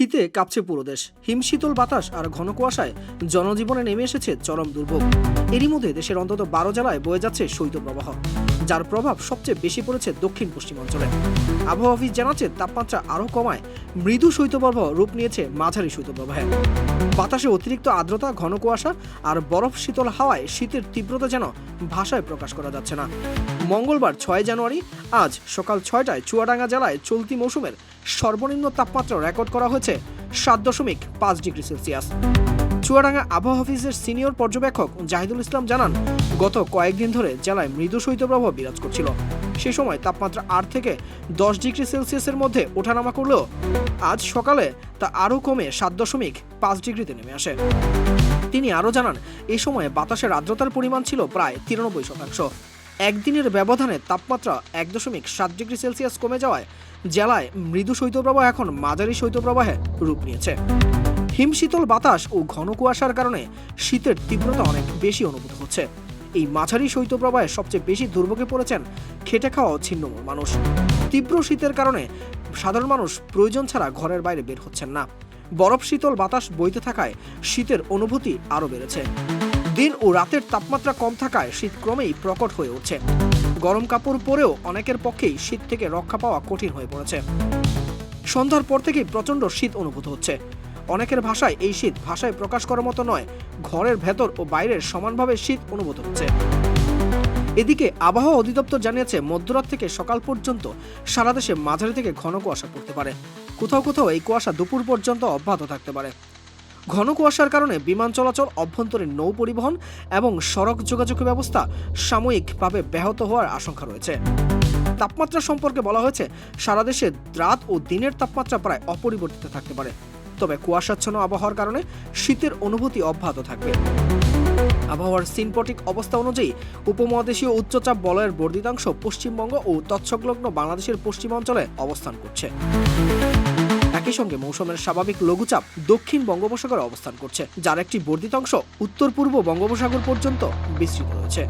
শীতে কাঁপছে পুরো দেশ। হিমশীতল বাতাস আর ঘন কুয়াশায় জনজীবনে নেমে এসেছে চরম দুর্ভোগ। এরই মধ্যে দেশের অন্তত 12 জেলায় বয়ে যাচ্ছে শৈত্যপ্রবাহ, যার প্রভাব সবচেয়ে বেশি পড়েছে দক্ষিণ পশ্চিম অঞ্চলে। আবহাওয়া অফিস জানাচ্ছে তাপমাত্রা আরও কমায় মৃদু শৈত্যপ্রবাহ রূপ নিয়েছে মাঝারি শৈত্যপ্রবাহে। বাতাসে অতিরিক্ত আর্দ্রতা, ঘন কুয়াশা আর বরফ শীতল হাওয়ায় শীতের তীব্রতা যেন ভাষায় প্রকাশ করা যাচ্ছে না। মঙ্গলবার 6 জানুয়ারি আজ সকাল 6টায় চুয়াডাঙ্গা জেলায় চলতি মৌসুমের সর্বনিম্ন তাপমাত্রা রেকর্ড করা হয়েছে 7.5 ডিগ্রি সেলসিয়াস। চুয়াডাঙ্গা আবহাওয়া অফিসের সিনিয়র পর্যবেক্ষক জাহিদুল ইসলাম জানান, গত কয়েকদিন ধরে জেলায় মৃদু শৈত্যপ্রবাহ বিরাজ করছিল। সে সময় তাপমাত্রা 8 থেকে 10 ডিগ্রি সেলসিয়াসের মধ্যে ওঠানামা করলেও আজ সকালে তা আরও কমে 7.5 ডিগ্রিতে নেমে আসে। তিনি আরও জানান, এই সময়ে বাতাসের আর্দ্রতার পরিমাণ ছিল প্রায় 93%। একদিনের ব্যবধানে তাপমাত্রা 1.7 ডিগ্রি সেলসিয়াস কমে যাওয়ায় জেলায় মৃদু শৈত্যপ্রবাহ এখন মাঝারি শৈত্যপ্রবাহে রূপ নিয়েছে। হিমশীতল বাতাস ও ঘন কুয়াশার কারণে শীতের তীব্রতা অনেক বেশি অনুভূত হচ্ছে। এই মাঝারি শৈত্যপ্রবাহে সবচেয়ে বেশি দুর্ভোগে পড়েছেন খেটে খাওয়া ছিন্নমূল মানুষ। তীব্র শীতের কারণে সাধারণ মানুষ প্রয়োজন ছাড়া ঘরের বাইরে বের হচ্ছেন না। বরফ শীতল বাতাস বইতে থাকায় শীতের অনুভূতি আরও বেড়েছে। দিন ও রাতের তাপমাত্রা কম থাকায় শীত ক্রমেই প্রকট হয়ে উঠছে। গরম কাপড় পরেও অনেকের পক্ষেই শীত থেকে রক্ষা পাওয়া কঠিন হয়ে পড়েছে। সন্ধ্যার পর থেকেই প্রচণ্ড শীত অনুভূত হচ্ছে। অনেকের ভাষায় এই শীত ভাষায় প্রকাশ করার মতো নয়, ঘরের ভেতর ও বাইরের সমানভাবে শীত অনুভূত হচ্ছে। এদিকে আবহাওয়া অধিদপ্তর জানিয়েছে, মধ্যরাত থেকে সকাল পর্যন্ত সারা দেশে মাঝারি থেকে ঘন কুয়াশা পড়তে পারে। কোথাও কোথাও এই কুয়াশা দুপুর পর্যন্ত অব্যাহত থাকতে পারে। ঘন কুয়াশার কারণে বিমান চলাচল, অভ্যন্তরীণ নৌ পরিবহন এবং সড়ক যোগাযোগ ব্যবস্থা সাময়িকভাবে ব্যাহত হওয়ার আশঙ্কা রয়েছে। তাপমাত্রা সম্পর্কে বলা হয়েছে, সারা দেশে রাত ও দিনের তাপমাত্রা প্রায় অপরিবর্তিত থাকতে পারে, তবে কুয়াশাচ্ছন্ন আবহাওয়ার কারণে শীতের অনুভূতি অব্যাহত থাকবে। আবহাওয়ার সিনপটিক অবস্থা অনুযায়ী উপমহাদেশীয় উচ্চচাপ বলয়ের বর্ধিতাংশ পশ্চিমবঙ্গ ও তৎসংলগ্ন বাংলাদেশের পশ্চিমাঞ্চলে অবস্থান করছে। একই সঙ্গে মৌসুমের স্বাভাবিক লঘুচাপ দক্ষিণ বঙ্গোপসাগরে অবস্থান করছে, যার একটি বর্ধিতাংশ উত্তর পূর্ব বঙ্গোপসাগর পর্যন্ত বিস্তৃত রয়েছে।